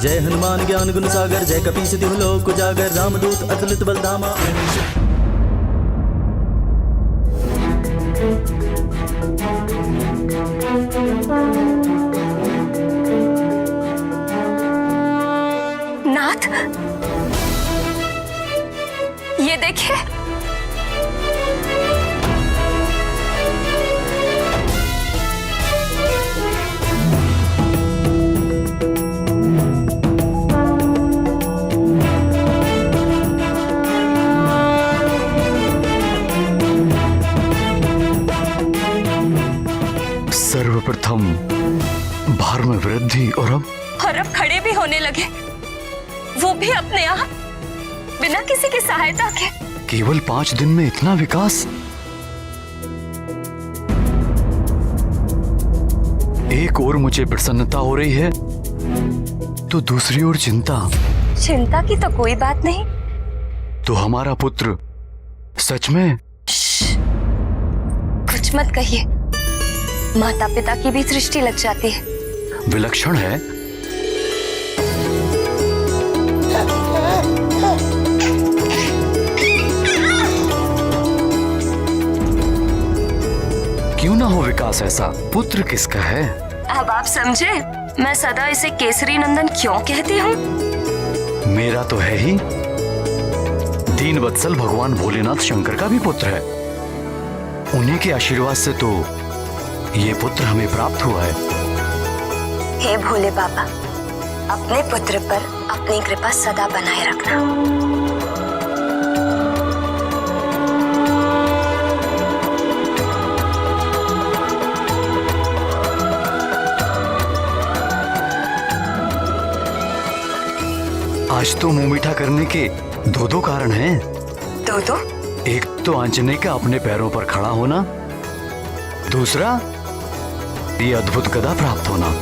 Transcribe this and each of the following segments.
जय हनुमान ज्ञान गुण सागर, जय कपीस तिहु लोक उजागर, रामदूत अतुलित बलधामा। नाथ, ये देखिए। सर्वप्रथम भार में वृद्धि और अब खड़े भी होने लगे, वो भी अपने आप, बिना किसी की सहायता के। केवल 5 दिन में इतना विकास। एक ओर मुझे प्रसन्नता हो रही है तो दूसरी ओर चिंता। चिंता की तो कोई बात नहीं। तो हमारा पुत्र सच में? कुछ मत कहिए, माता पिता की भी दृष्टि लग जाती है। विलक्षण है। क्यों ना हो विकास ऐसा? पुत्र किसका है? अब आप समझे मैं सदा इसे केसरी नंदन क्यों कहती हूँ? मेरा तो है ही। दीन वत्सल भगवान भोलेनाथ शंकर का भी पुत्र है। उन्हीं के आशीर्वाद से तो ये पुत्र हमें प्राप्त हुआ है। हे भोले बाबा, अपने पुत्र पर अपनी कृपा सदा बनाए रखना। आज तो मुंह मीठा करने के 2 कारण हैं। दो? एक तो आंजनेय का अपने पैरों पर खड़ा होना, दूसरा ये अद्भुत गदा प्राप्त होना।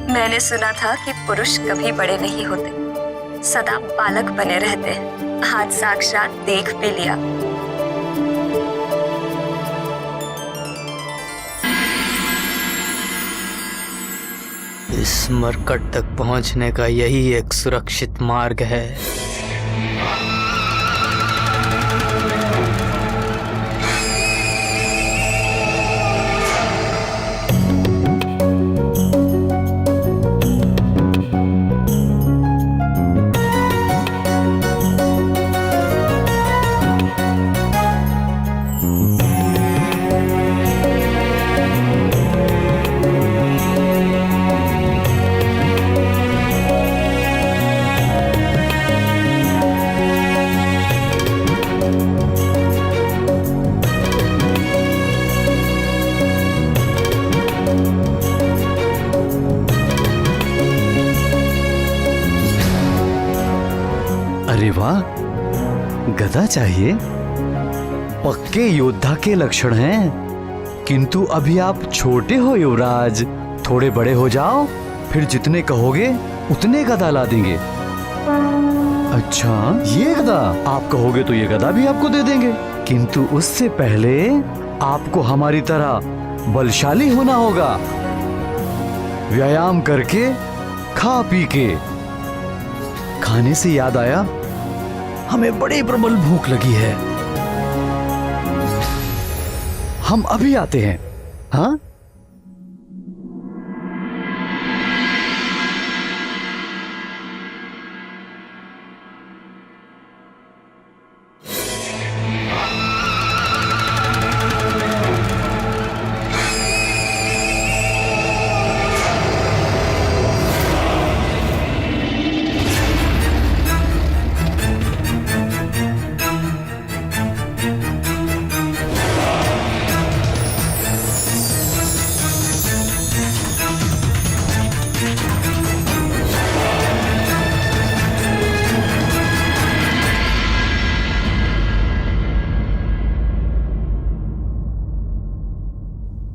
मैंने सुना था कि पुरुष कभी बड़े नहीं होते, सदा बालक बने रहते हैं। आज साक्षात देख भी लिया। इस मरकट तक पहुंचने का यही एक सुरक्षित मार्ग है। अरे वाह, गदा चाहिए? पक्के योद्धा के लक्षण हैं। किंतु अभी आप छोटे हो युवराज, थोड़े बड़े हो जाओ, फिर जितने कहोगे उतने गदा ला देंगे। अच्छा, ये गदा? आप कहोगे तो ये गदा भी आपको दे देंगे, किंतु उससे पहले आपको हमारी तरह बलशाली होना होगा। व्यायाम करके, खा पी के। खाने से याद आया, हमें बड़ी प्रबल भूख लगी है। हम अभी आते हैं। हाँ?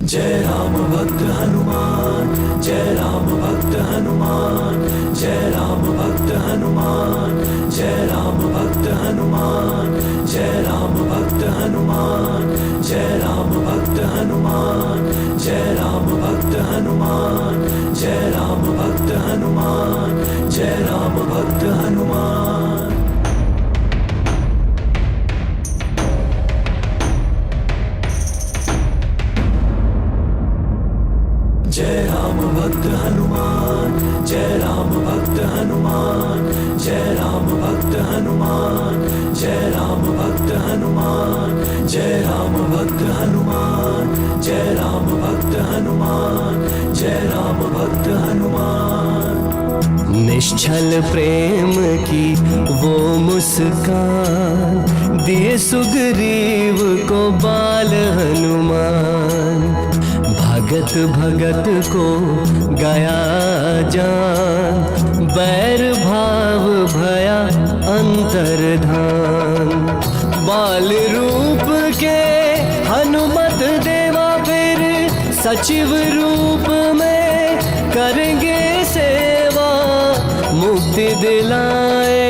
जय राम भक्त हनुमान, जय राम भक्त हनुमान, जय राम भक्त हनुमान, जय राम भक्त हनुमान, जय राम भक्त हनुमान, जय राम भक्त हनुमान, जय राम भक्त हनुमान, जय राम भक्त हनुमान, जय राम भक्त हनुमान। जय राम भक्त हनुमान, जय राम भक्त हनुमान, जय राम भक्त हनुमान, जय राम भक्त हनुमान, जय राम भक्त हनुमान, जय राम भक्त हनुमान, जय राम भक्त हनुमान। निश्चल प्रेम की वो मुस्कान दिए सुग्रीव को बाल हनुमान। भगत भगत को गया जान, बैर भाव भया अंतर्धान। बाल रूप के हनुमत देवा फिर सचिव रूप में करेंगे सेवा। मुक्ति दिलाए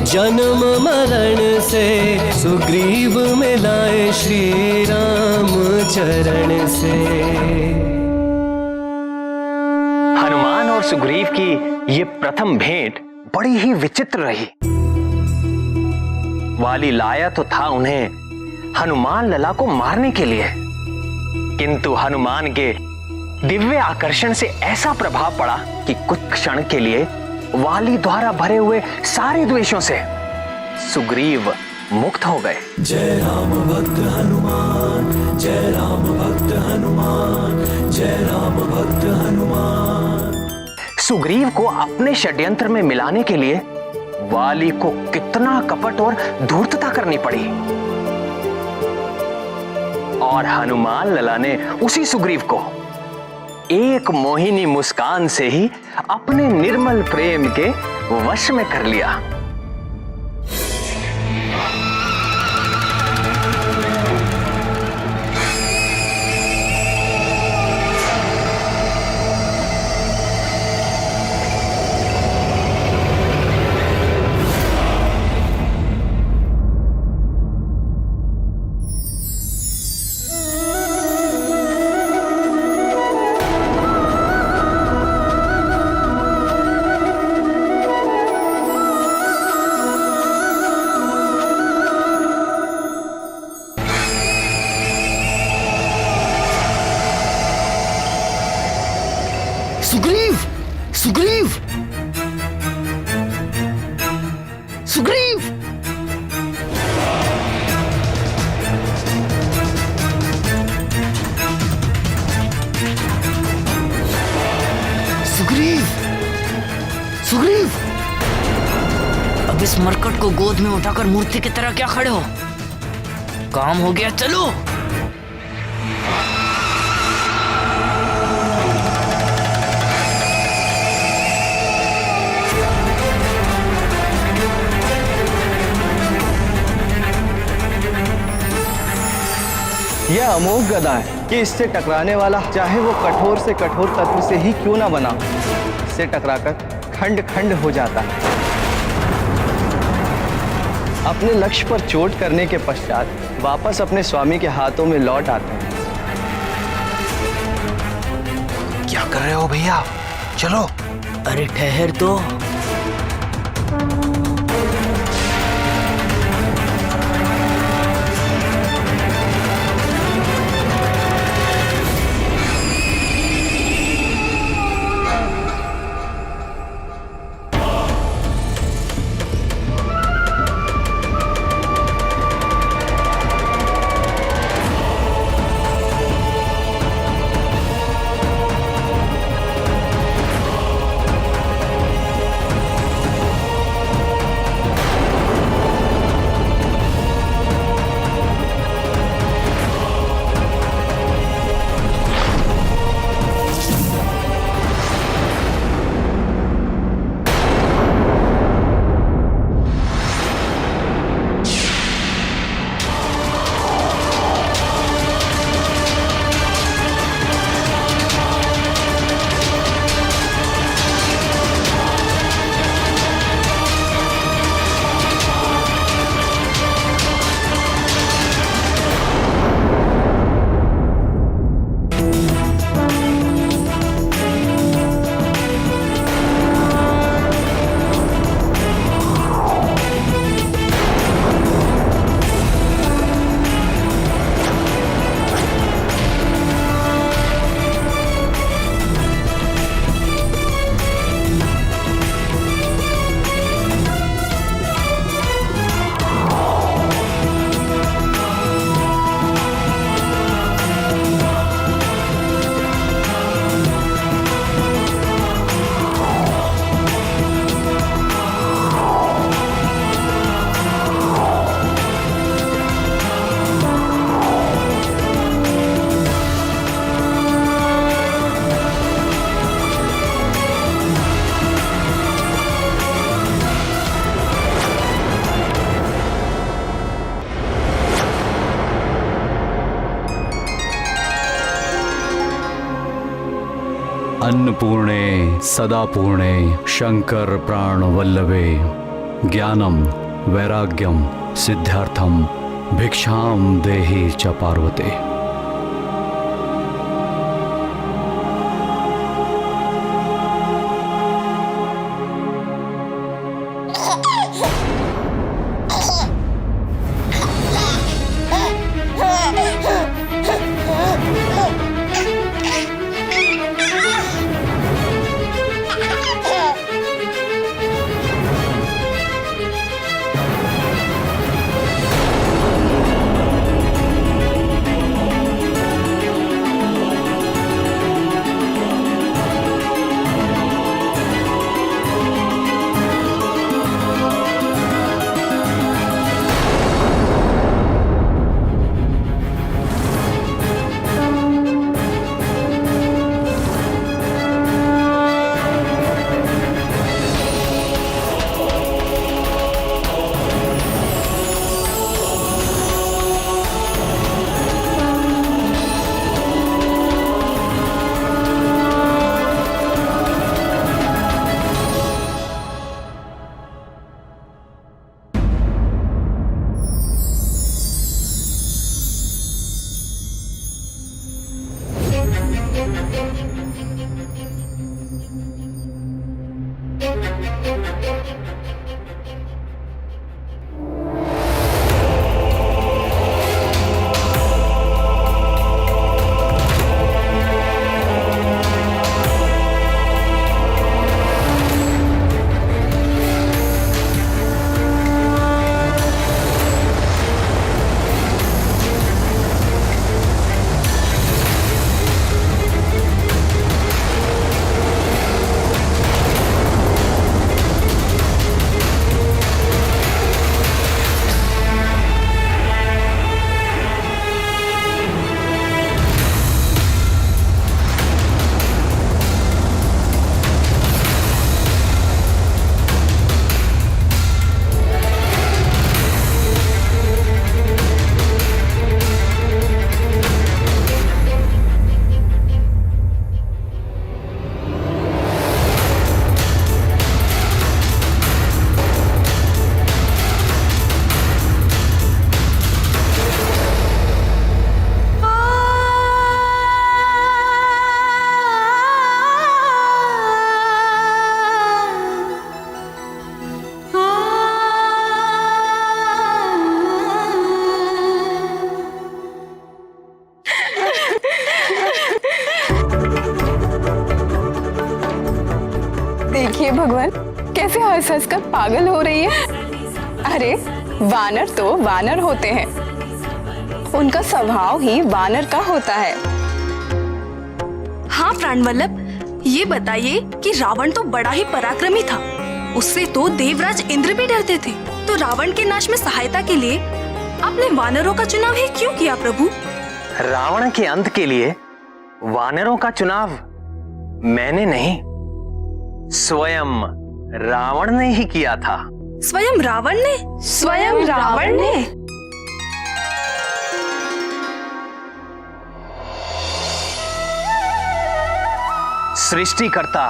जन्म मरण से, सुग्रीव मिलाए श्री राम चरण से। हनुमान और सुग्रीव की ये प्रथम भेंट बड़ी ही विचित्र रही। वाली लाया तो था उन्हें हनुमान लला को मारने के लिए, किंतु हनुमान के दिव्य आकर्षण से ऐसा प्रभाव पड़ा कि कुछ क्षण के लिए वाली द्वारा भरे हुए सारे द्वेषों से सुग्रीव मुक्त हो गए। जय राम भक्त हनुमान, जय राम भक्त हनुमान, जय राम भक्त हनुमान। सुग्रीव को अपने षड्यंत्र में मिलाने के लिए वाली को कितना कपट और धूर्तता करनी पड़ी, और हनुमान लला ने उसी सुग्रीव को एक मोहिनी मुस्कान से ही अपने निर्मल प्रेम के वश में कर लिया। सुग्रीव, सुग्रीव, सुग्रीव। सुग्रीव, सुग्रीव। अब इस मरकट को गोद में उठाकर मूर्ति की तरह क्या खड़े हो? काम हो गया, चलो। यह अमोघ गदा है कि इससे टकराने वाला चाहे वो कठोर से कठोर तत्व से ही क्यों ना बना, इससे टकराकर खंड खंड हो जाता है। अपने लक्ष्य पर चोट करने के पश्चात वापस अपने स्वामी के हाथों में लौट आते हैं। क्या कर रहे हो भैया? चलो। अरे ठहर तो। अन्नपूर्णे सदा पूर्णे शंकर प्राण वल्लभे ज्ञानम वैराग्यम सिद्धार्थम भिक्षाम देहि च पार्वते। देखिए भगवान कैसे हंस हंस कर पागल हो रही है। अरे वानर तो वानर होते हैं, उनका स्वभाव ही वानर का होता है। हाँ प्राणवल्लभ, ये बताइए कि रावण तो बड़ा ही पराक्रमी था, उससे तो देवराज इंद्र भी डरते थे। तो रावण के नाश में सहायता के लिए आपने वानरों का चुनाव ही क्यों किया प्रभु? रावण के अंत के लिए वानरों का चुनाव मैंने नहीं, स्वयं रावण ने ही किया था। स्वयं रावण ने? स्वयं रावण ने? सृष्टिकर्ता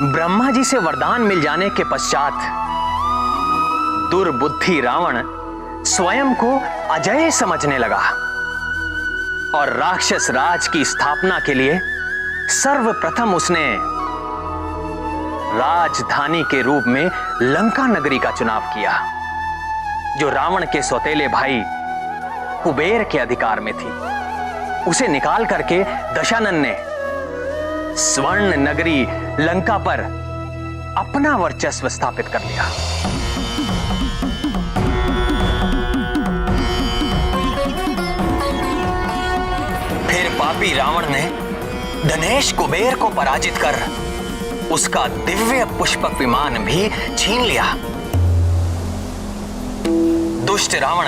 ब्रह्मा जी से वरदान मिल जाने के पश्चात दुर्बुद्धि रावण स्वयं को अजय समझने लगा और राक्षस राज की स्थापना के लिए सर्वप्रथम उसने राजधानी के रूप में लंका नगरी का चुनाव किया, जो रावण के सौतेले भाई कुबेर के अधिकार में थी। उसे निकाल करके दशानन ने स्वर्ण नगरी लंका पर अपना वर्चस्व स्थापित कर लिया। फिर पापी रावण ने धनेश कुबेर को पराजित कर उसका दिव्य पुष्पक विमान भी छीन लिया। दुष्ट रावण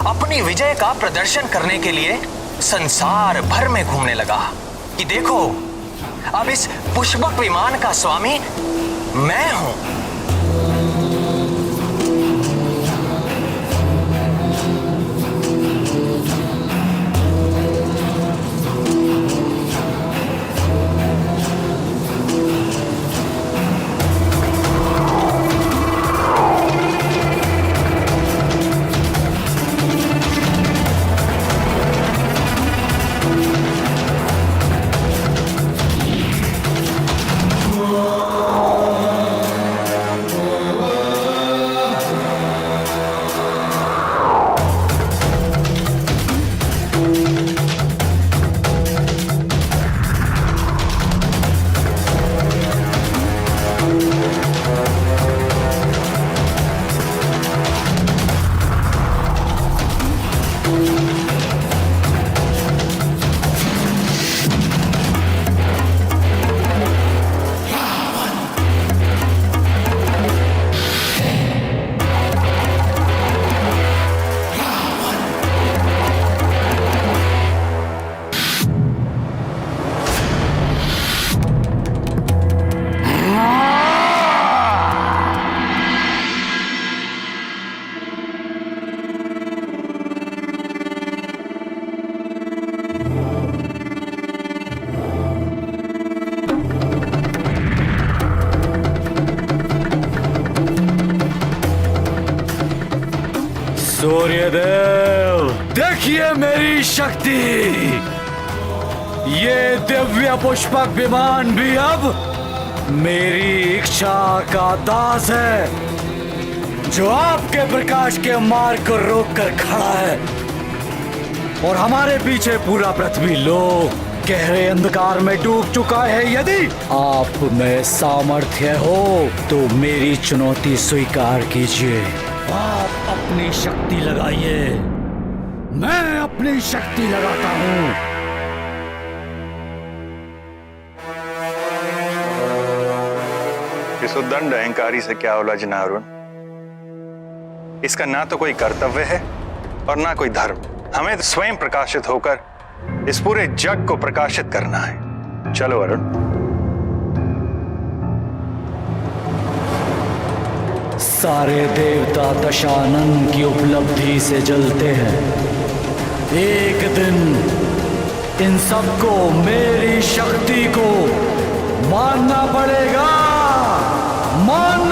अपनी विजय का प्रदर्शन करने के लिए संसार भर में घूमने लगा कि देखो, अब इस पुष्पक विमान का स्वामी मैं हूं। सूर्यदेव, देखिए मेरी शक्ति। ये दिव्य पुष्पक विमान भी अब मेरी इच्छा का दास है, जो आपके प्रकाश के मार्ग को रोक कर खड़ा है। और हमारे पीछे पूरा पृथ्वी लोक गहरे अंधकार में डूब चुका है। यदि आप में सामर्थ्य हो तो मेरी चुनौती स्वीकार कीजिए। आप अपनी शक्ति लगाइए, मैं अपनी शक्ति लगाता हूँ। इस उद्दंड अहंकारी से क्या उलझना अरुण? इसका ना तो कोई कर्तव्य है और ना कोई धर्म। हमें स्वयं प्रकाशित होकर इस पूरे जग को प्रकाशित करना है। चलो अरुण। सारे देवता दशानन की उपलब्धि से जलते हैं। एक दिन इन सबको मेरी शक्ति को मानना पड़ेगा, मानना